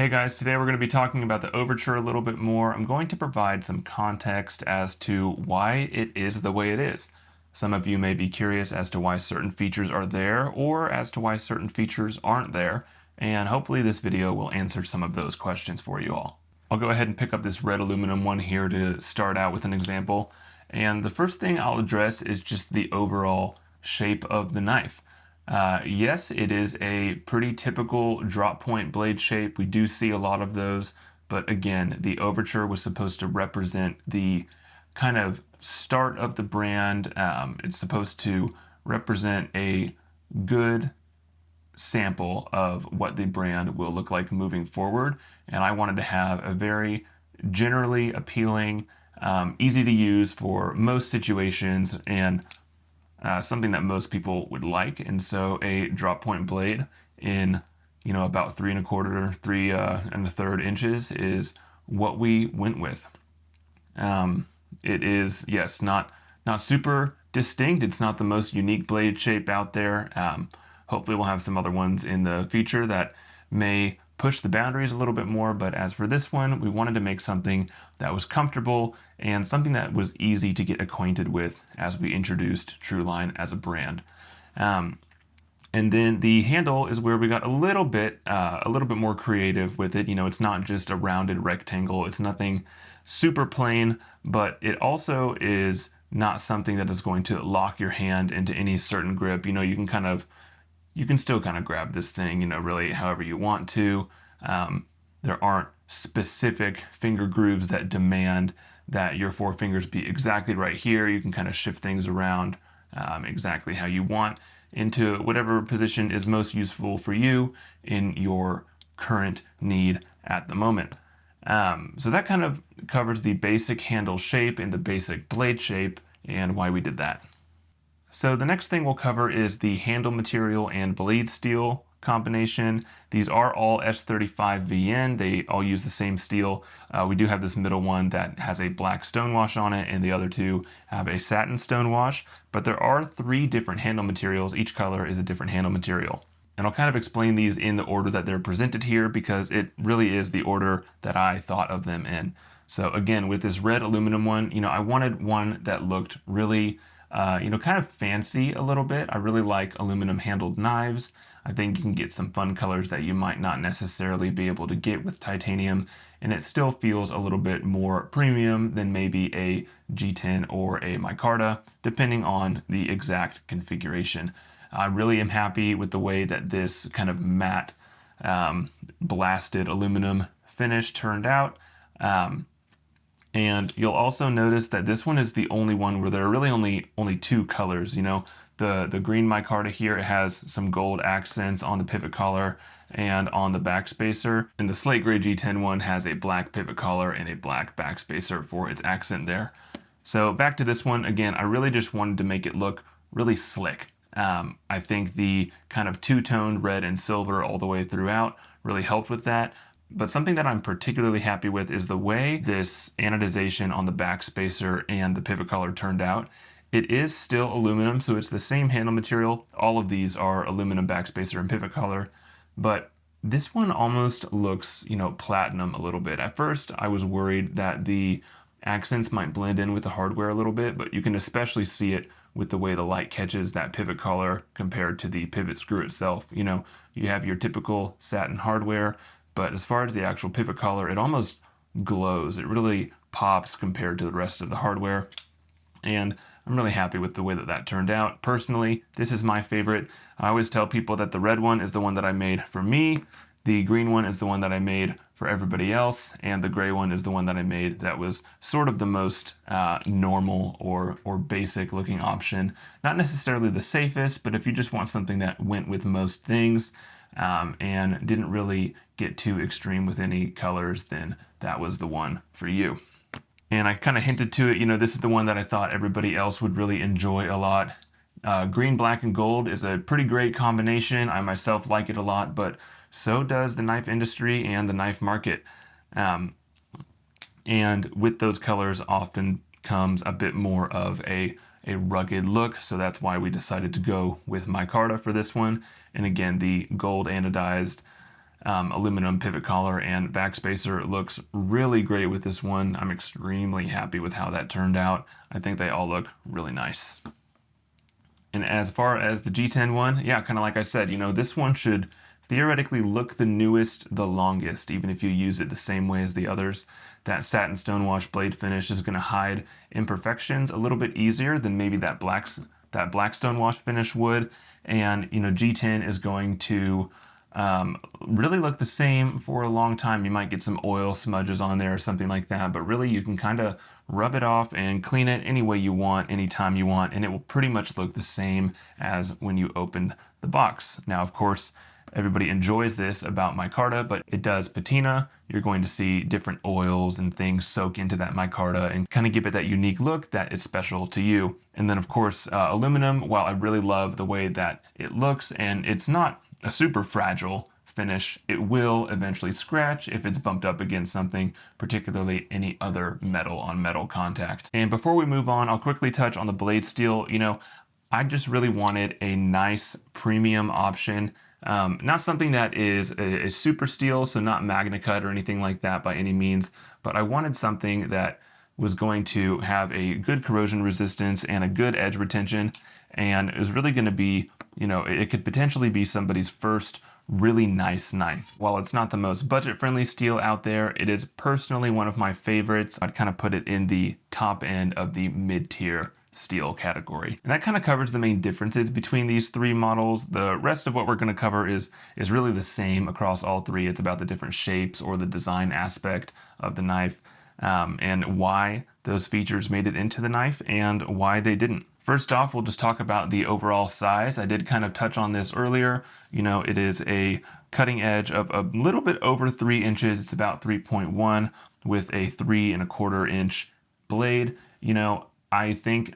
Hey guys, today we're going to be talking about the Overture a little bit more. I'm going to provide some context as to why it is the way it is. Some of you may be curious as to why certain features are there or as to why certain features aren't there, and hopefully this video will answer some of those questions for you all. I'll go ahead and pick up this red aluminum one here to start out with an example. And the first thing I'll address is just the overall shape of the knife. Yes, it is a pretty typical drop point blade shape. We do see a lot of those, but again, the Overture was supposed to represent the kind of start of the brand. It's supposed to represent a good sample of what the brand will look like moving forward. And I wanted to have a very generally appealing, easy to use for most situations, and something that most people would like. And so a drop point blade in about 3¼ 3 1/3 inches is what we went with. It is, yes, not super distinct. It's not the most unique blade shape out there. Hopefully we'll have some other ones in the future that may push the boundaries a little bit more, but as for this one, we wanted to make something that was comfortable and something that was easy to get acquainted with as we introduced Trueline as a brand. And then the handle is where we got a little bit more creative with it. It's not just a rounded rectangle. It's nothing super plain, but it also is not something that is going to lock your hand into any certain grip. You can still kind of grab this thing, really however you want to. There aren't specific finger grooves that demand that your four fingers be exactly right here. You can kind of shift things around exactly how you want into whatever position is most useful for you in your current need at the moment. So that kind of covers the basic handle shape and the basic blade shape and why we did that. So the next thing we'll cover is the handle material and blade steel combination. These are all S35VN. They all use the same steel. We do have this middle one that has a black stonewash on it, and the other two have a satin stonewash. But there are 3 different handle materials. Each color is a different handle material. And I'll kind of explain these in the order that they're presented here because it really is the order that I thought of them in. So again, with this red aluminum one, I wanted one that looked really kind of fancy a little bit. I really like aluminum handled knives. I think you can get some fun colors that you might not necessarily be able to get with titanium, and it still feels a little bit more premium than maybe a G10 or a micarta, depending on the exact configuration. I really am happy with the way that this kind of matte blasted aluminum finish turned out. And you'll also notice that this one is the only one where there are really only 2 colors. The green micarta here, it has some gold accents on the pivot collar and on the backspacer. And the slate gray G10 one has a black pivot collar and a black backspacer for its accent there. So back to this one, again, I really just wanted to make it look really slick. I think the kind of two-toned red and silver all the way throughout really helped with that. But something that I'm particularly happy with is the way this anodization on the backspacer and the pivot collar turned out. It is still aluminum, so it's the same handle material. All of these are aluminum backspacer and pivot collar, but this one almost looks, platinum a little bit. At first, I was worried that the accents might blend in with the hardware a little bit, but you can especially see it with the way the light catches that pivot collar compared to the pivot screw itself. You have your typical satin hardware, but as far as the actual pivot collar, it almost glows. It really pops compared to the rest of the hardware. And I'm really happy with the way that turned out. Personally, this is my favorite. I always tell people that the red one is the one that I made for me, the green one is the one that I made for everybody else, and the gray one is the one that I made that was sort of the most normal or basic looking option. Not necessarily the safest, but if you just want something that went with most things, and didn't really get too extreme with any colors, then that was the one for you. And I kind of hinted to it, this is the one that I thought everybody else would really enjoy a lot. Green, black, and gold is a pretty great combination. I myself like it a lot, but so does the knife industry and the knife market. And with those colors often comes a bit more of a rugged look, so that's why we decided to go with micarta for this one. And again, the gold anodized aluminum pivot collar and backspacer. It looks really great with this one. I'm extremely happy with how that turned out. I think they all look really nice. And as far as the G10 one, yeah, kind of like I said, this one should theoretically look the newest, the longest, even if you use it the same way as the others. That satin stonewash blade finish is going to hide imperfections a little bit easier than maybe that black stonewash finish would. And G10 is going to really look the same for a long time. You might get some oil smudges on there or something like that, but really you can kind of rub it off and clean it any way you want, anytime you want, and it will pretty much look the same as when you opened the box. Now, of course, everybody enjoys this about micarta, but it does patina. You're going to see different oils and things soak into that micarta and kind of give it that unique look that is special to you. And then, of course, aluminum, while I really love the way that it looks, and it's not a super fragile finish, it will eventually scratch if it's bumped up against something, particularly any other metal on metal contact. And before we move on, I'll quickly touch on the blade steel. I just really wanted a nice premium option. Not something that is a super steel, so not Magna Cut or anything like that by any means, but I wanted something that was going to have a good corrosion resistance and a good edge retention, and it was really going to be, it could potentially be somebody's first really nice knife. While it's not the most budget-friendly steel out there, it is personally one of my favorites. I'd kind of put it in the top end of the mid-tier steel category. And that kind of covers the main differences between these three models. The rest of what we're going to cover is really the same across all three. It's about the different shapes or the design aspect of the knife, and why those features made it into the knife and why they didn't. First off, we'll just talk about the overall size. I did kind of touch on this earlier. It is a cutting edge of a little bit over 3 inches. It's about 3.1 with a 3¼ inch blade. I think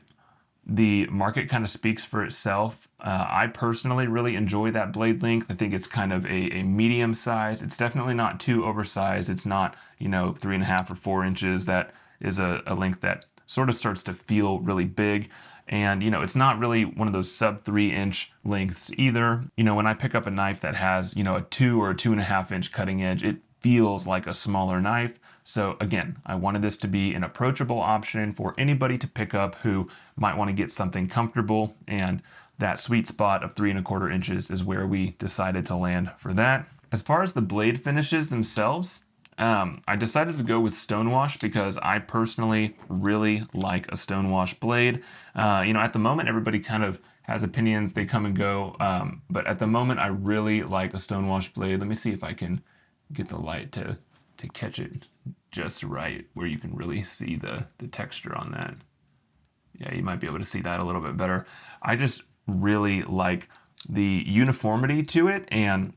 the market kind of speaks for itself. I personally really enjoy that blade length. I think it's kind of a medium size. It's definitely not too oversized. It's not, 3.5 or 4 inches. That is a length that sort of starts to feel really big. And, it's not really one of those sub 3-inch lengths either. When I pick up a knife that has, a 2 or a 2.5 inch cutting edge, it feels like a smaller knife. So again, I wanted this to be an approachable option for anybody to pick up who might want to get something comfortable, and that sweet spot of 3¼ inches is where we decided to land for that. As far as the blade finishes themselves, I decided to go with stonewash because I personally really like a stonewash blade. At the moment, everybody kind of has opinions, they come and go, but at the moment, I really like a stonewash blade. Let me see if I can get the light to catch it just right where you can really see the texture on that. Yeah, you might be able to see that a little bit better. I just really like the uniformity to it and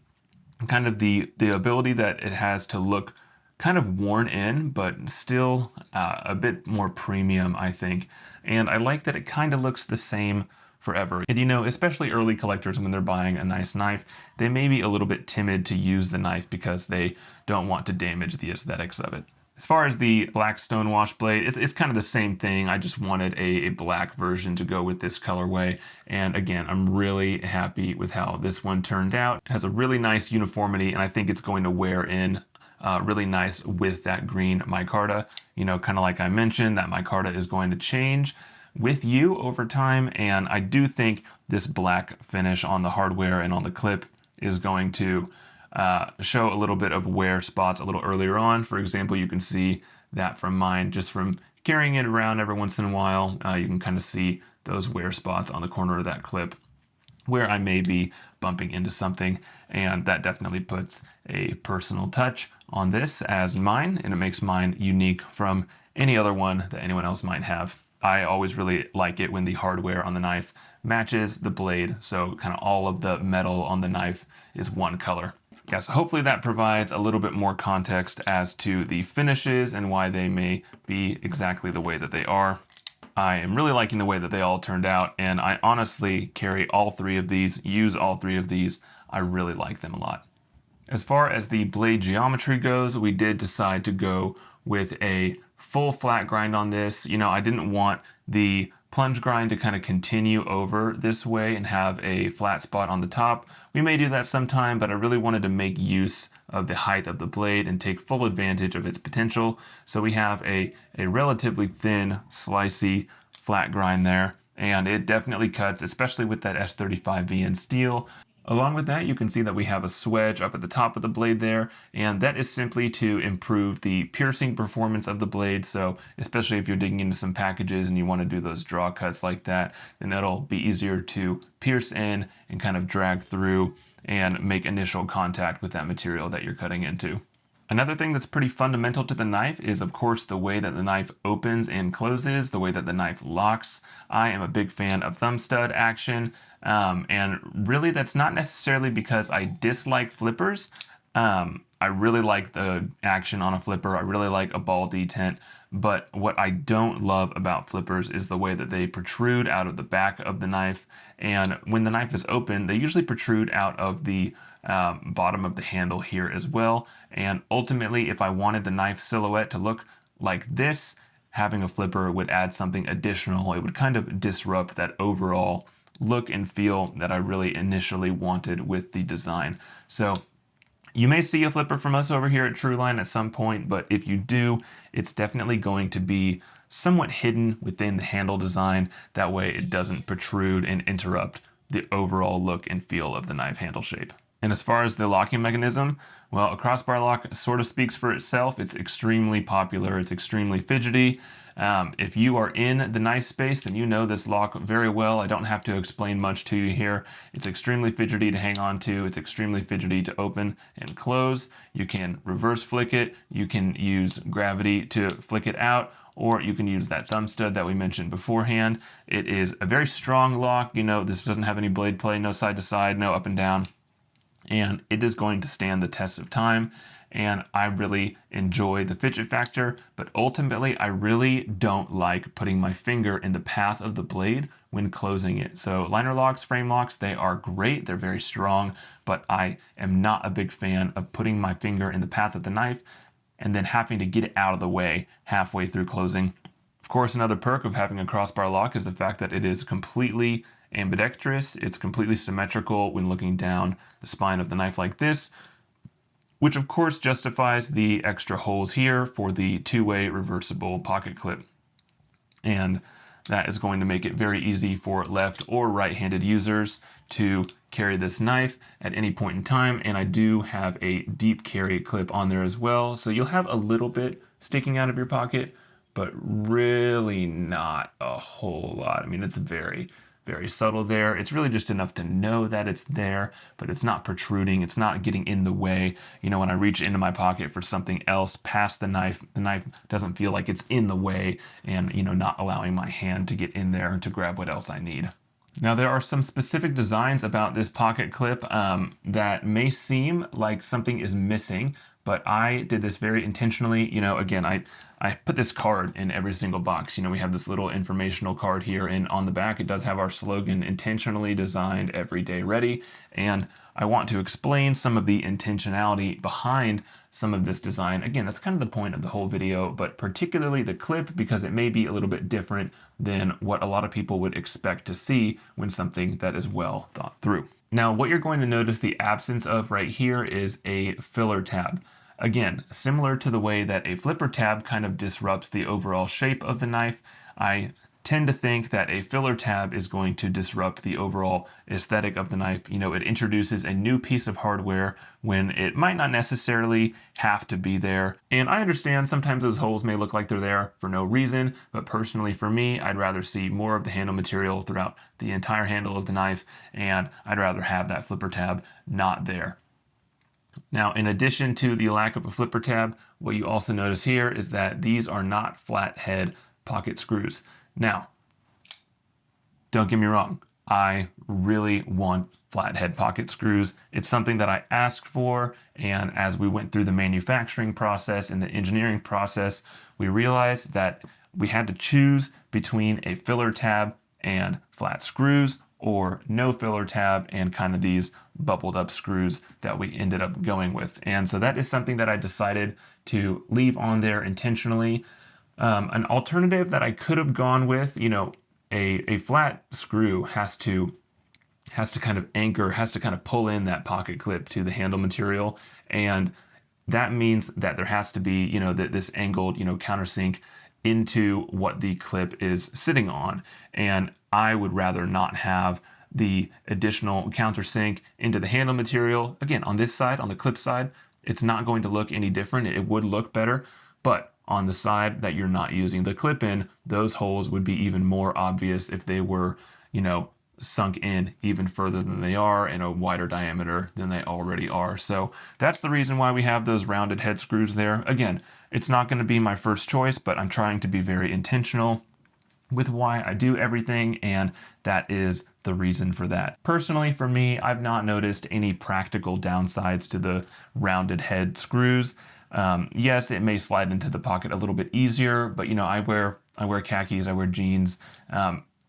kind of the ability that it has to look kind of worn in, but still a bit more premium, I think. And I like that it kind of looks the same forever. And especially early collectors, when they're buying a nice knife, they may be a little bit timid to use the knife because they don't want to damage the aesthetics of it. As far as the black stonewash blade, it's kind of the same thing. I just wanted a black version to go with this colorway. And again, I'm really happy with how this one turned out. It has a really nice uniformity, and I think it's going to wear in really nice with that green micarta. Kind of like I mentioned, that micarta is going to change with you over time, and I do think this black finish on the hardware and on the clip is going to show a little bit of wear spots a little earlier on. For example, you can see that from mine, just from carrying it around every once in a while, you can kind of see those wear spots on the corner of that clip where I may be bumping into something, and that definitely puts a personal touch on this as mine, and it makes mine unique from any other one that anyone else might have. I always really like it when the hardware on the knife matches the blade, so kind of all of the metal on the knife is one color. Yeah, so hopefully that provides a little bit more context as to the finishes and why they may be exactly the way that they are. I am really liking the way that they all turned out, and I honestly carry all three of these, use all three of these. I really like them a lot. As far as the blade geometry goes, we did decide to go with a full flat grind on this. I didn't want the plunge grind to kind of continue over this way and have a flat spot on the top. We may do that sometime, but I really wanted to make use of the height of the blade and take full advantage of its potential. So we have a relatively thin, slicey, flat grind there, and it definitely cuts, especially with that S35VN steel. Along with that, you can see that we have a swedge up at the top of the blade there, and that is simply to improve the piercing performance of the blade. So especially if you're digging into some packages and you want to do those draw cuts like that, then it'll be easier to pierce in and kind of drag through and make initial contact with that material that you're cutting into. Another thing that's pretty fundamental to the knife is, of course, the way that the knife opens and closes, the way that the knife locks. I am a big fan of thumb stud action, and really that's not necessarily because I dislike flippers. I really like the action on a flipper. I really like a ball detent, but what I don't love about flippers is the way that they protrude out of the back of the knife. And when the knife is open, they usually protrude out of the bottom of the handle here as well. And ultimately, if I wanted the knife silhouette to look like this, having a flipper would add something additional. It would kind of disrupt that overall look and feel that I really initially wanted with the design. So you may see a flipper from us over here at Trueline at some point, but if you do, it's definitely going to be somewhat hidden within the handle design. That way it doesn't protrude and interrupt the overall look and feel of the knife handle shape. And as far as the locking mechanism, well, a crossbar lock sort of speaks for itself. It's extremely popular. It's extremely fidgety. If you are in the knife space, then you know this lock very well. I don't have to explain much to you here. It's extremely fidgety to hang on to. It's extremely fidgety to open and close. You can reverse flick it. You can use gravity to flick it out, or you can use that thumb stud that we mentioned beforehand. It is a very strong lock. You know, this doesn't have any blade play, no side to side, no up and down. And it is going to stand the test of time. And I really enjoy the fidget factor, but ultimately I really don't like putting my finger in the path of the blade when closing it. So liner locks, frame locks, they are great, they're very strong, but I am not a big fan of putting my finger in the path of the knife and then having to get it out of the way halfway through closing. Of course, another perk of having a crossbar lock is the fact that it is completely ambidextrous. It's completely symmetrical when looking down the spine of the knife like this, which of course justifies the extra holes here for the two-way reversible pocket clip. And that is going to make it very easy for left or right-handed users to carry this knife at any point in time. And I do have a deep carry clip on there as well. So you'll have a little bit sticking out of your pocket, but really not a whole lot. I mean, it's very subtle there. It's really just enough to know that it's there, but it's not protruding. It's not getting in the way. You know, when I reach into my pocket for something else past the knife doesn't feel like it's in the way and, you know, not allowing my hand to get in there to grab what else I need. Now, there are some specific designs about this pocket clip that may seem like something is missing, but I did this very intentionally. You know, again, I put this card in every single box. You know, we have this little informational card here, and on the back it does have our slogan, intentionally designed, everyday ready. And I want to explain some of the intentionality behind some of this design. Again, that's kind of the point of the whole video, but particularly the clip, because it may be a little bit different than what a lot of people would expect to see when something that is well thought through. Now, what you're going to notice the absence of right here is a filler tab. Again, similar to the way that a flipper tab kind of disrupts the overall shape of the knife, I tend to think that a filler tab is going to disrupt the overall aesthetic of the knife. You know, it introduces a new piece of hardware when it might not necessarily have to be there. And I understand sometimes those holes may look like they're there for no reason, but personally for me, I'd rather see more of the handle material throughout the entire handle of the knife, and I'd rather have that flipper tab not there. Now, in addition to the lack of a flipper tab, what you also notice here is that these are not flat head pocket screws. Now, don't get me wrong, I really want flat head pocket screws. It's something that I asked for, and as we went through the manufacturing process and the engineering process, we realized that we had to choose between a filler tab and flat screws, or no filler tab and kind of these bubbled up screws that we ended up going with. And so that is something that I decided to leave on there intentionally. An alternative that I could have gone with, you know, a flat screw has to has to kind of anchor, has to kind of pull in that pocket clip to the handle material. And that means that there has to be, this angled, countersink into what the clip is sitting on. And I would rather not have the additional countersink into the handle material. Again, on this side, on the clip side, it's not going to look any different. It would look better, but on the side that you're not using the clip in, those holes would be even more obvious if they were, sunk in even further than they are and a wider diameter than they already are. So that's the reason why we have those rounded head screws there. Again, it's not going to be my first choice, but I'm trying to be very intentional with why I do everything, and that is the reason for that. Personally, for me, I've not noticed any practical downsides to the rounded head screws. Yes, it may slide into the pocket a little bit easier, but I wear khakis, I wear jeans.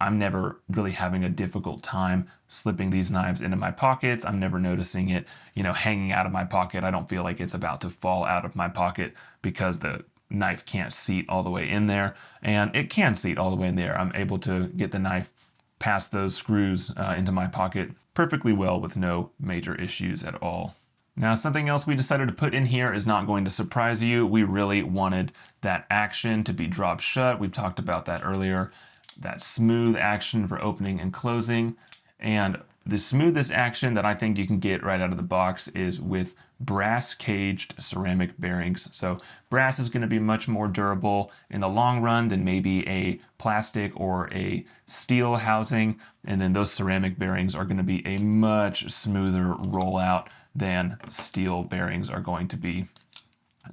I'm never really having a difficult time slipping these knives into my pockets. I'm never noticing it, hanging out of my pocket. I don't feel like it's about to fall out of my pocket because the knife can't seat all the way in there, and it can seat all the way in there. I'm able to get the knife past those screws into my pocket perfectly well with no major issues at all. Now, something else we decided to put in here is not going to surprise you. We really wanted that action to be dropped shut. We've talked about that earlier. That smooth action for opening and closing. And the smoothest action that I think you can get right out of the box is with brass caged ceramic bearings. So brass is going to be much more durable in the long run than maybe a plastic or a steel housing. And then those ceramic bearings are going to be a much smoother rollout than steel bearings are going to be.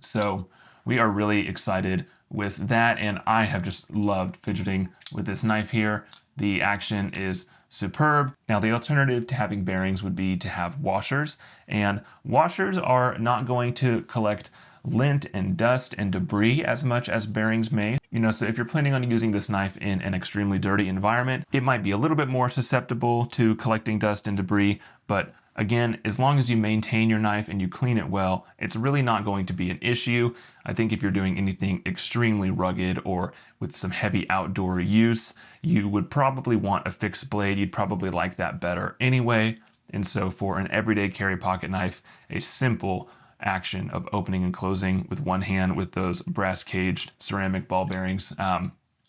So we are really excited with that, and I have just loved fidgeting with this knife here. The action is superb. Now, the alternative to having bearings would be to have washers, and washers are not going to collect lint and dust and debris as much as bearings may. So if you're planning on using this knife in an extremely dirty environment, it might be a little bit more susceptible to collecting dust and debris, but again, as long as you maintain your knife and you clean it well, it's really not going to be an issue. I think if you're doing anything extremely rugged or with some heavy outdoor use, you would probably want a fixed blade. You'd probably like that better anyway. And so for an everyday carry pocket knife, a simple action of opening and closing with one hand with those brass caged ceramic ball bearings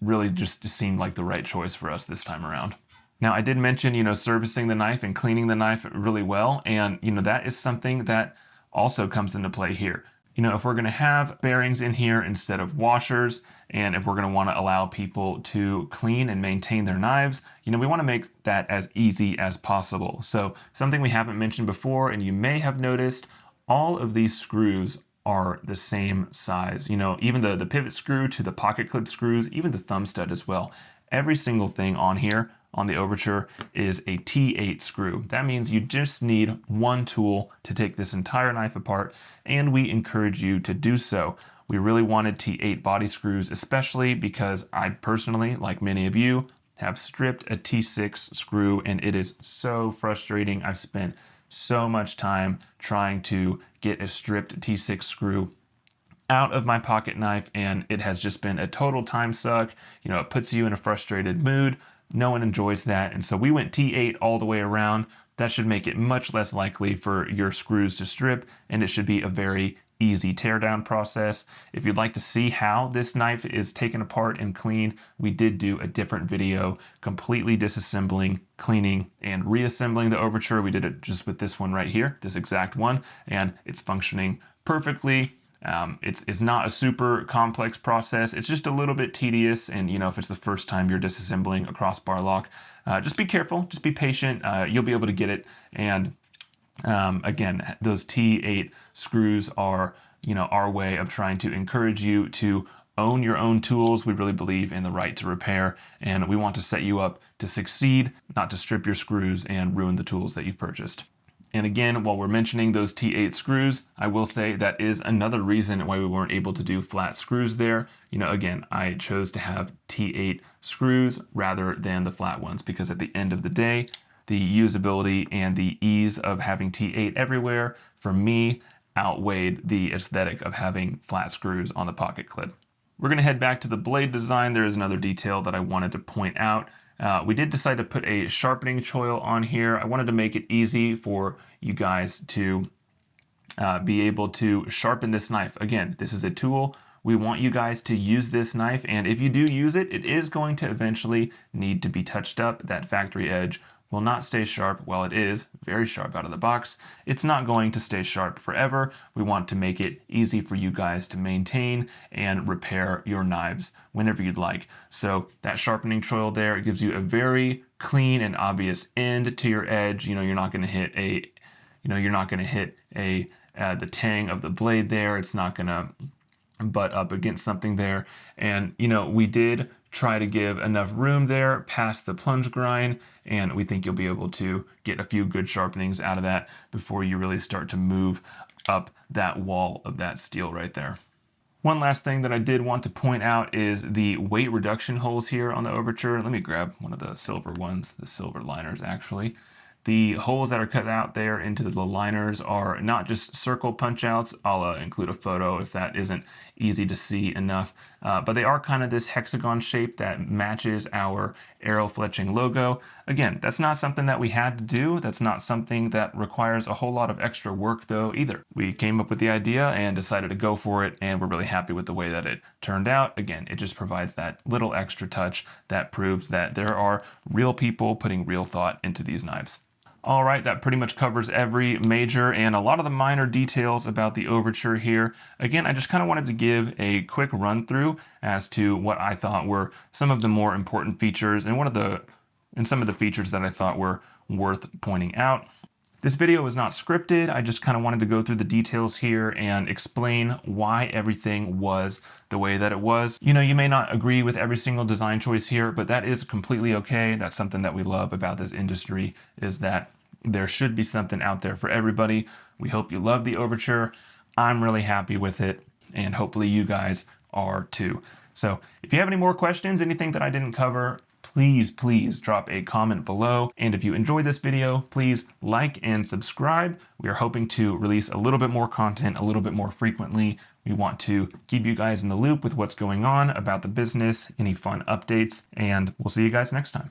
really just seemed like the right choice for us this time around. Now, I did mention, servicing the knife and cleaning the knife really well, and, that is something that also comes into play here. If we're going to have bearings in here instead of washers, and if we're going to want to allow people to clean and maintain their knives, we want to make that as easy as possible. So something we haven't mentioned before, and you may have noticed, all of these screws are the same size. Even the pivot screw to the pocket clip screws, even the thumb stud as well. Every single thing on here on the Overture is a T8 screw. That means you just need one tool to take this entire knife apart, and we encourage you to do so. We really wanted T8 body screws, especially because I personally, like many of you, have stripped a T6 screw, and it is so frustrating. I've spent so much time trying to get a stripped T6 screw out of my pocket knife, and it has just been a total time suck. It puts you in a frustrated mood. No one enjoys that, and so we went T8 all the way around. That should make it much less likely for your screws to strip, and it should be a very easy teardown process. If you'd like to see how this knife is taken apart and cleaned, we did do a different video completely disassembling, cleaning, and reassembling the Overture. We did it just with this one right here, this exact one, and it's functioning perfectly. It's not a super complex process. It's just a little bit tedious, and if it's the first time you're disassembling a crossbar lock, just be careful, just be patient. You'll be able to get it. And again, those T8 screws are our way of trying to encourage you to own your own tools. We really believe in the right to repair, and we want to set you up to succeed, not to strip your screws and ruin the tools that you've purchased. And again, while we're mentioning those T8 screws, I will say that is another reason why we weren't able to do flat screws there. Again, I chose to have T8 screws rather than the flat ones because at the end of the day, the usability and the ease of having T8 everywhere, for me, outweighed the aesthetic of having flat screws on the pocket clip. We're going to head back to the blade design. There is another detail that I wanted to point out. We did decide to put a sharpening choil on here. I wanted to make it easy for you guys to be able to sharpen this knife. Again, this is a tool. We want you guys to use this knife, and if you do use it, it is going to eventually need to be touched up. That factory edge will not stay sharp. While it is very sharp out of the box, it's not going to stay sharp forever. We want to make it easy for you guys to maintain and repair your knives whenever you'd like. So that sharpening choil there gives you a very clean and obvious end to your edge. You're not going to hit the tang of the blade there. It's not going to butt up against something there. And we did try to give enough room there past the plunge grind, and we think you'll be able to get a few good sharpenings out of that before you really start to move up that wall of that steel right there. One last thing that I did want to point out is the weight reduction holes here on the Overture. Let me grab one of the silver ones, the silver liners actually. The holes that are cut out there into the liners are not just circle punch outs. I'll include a photo if that isn't easy to see enough. But they are kind of this hexagon shape that matches our arrow fletching logo. Again, that's not something that we had to do. That's not something that requires a whole lot of extra work though either. We came up with the idea and decided to go for it, and we're really happy with the way that it turned out. Again, it just provides that little extra touch that proves that there are real people putting real thought into these knives. All right, that pretty much covers every major and a lot of the minor details about the Overture here. Again, I just kind of wanted to give a quick run through as to what I thought were some of the more important features and some of the features that I thought were worth pointing out. This video is not scripted. I just kind of wanted to go through the details here and explain why everything was the way that it was. You may not agree with every single design choice here, but that is completely okay. That's something that we love about this industry, is that there should be something out there for everybody. We hope you love the Overture. I'm really happy with it, and hopefully you guys are too. So if you have any more questions, anything that I didn't cover, please drop a comment below. And if you enjoyed this video, please like and subscribe. We are hoping to release a little bit more content a little bit more frequently. We want to keep you guys in the loop with what's going on about the business, any fun updates, and we'll see you guys next time.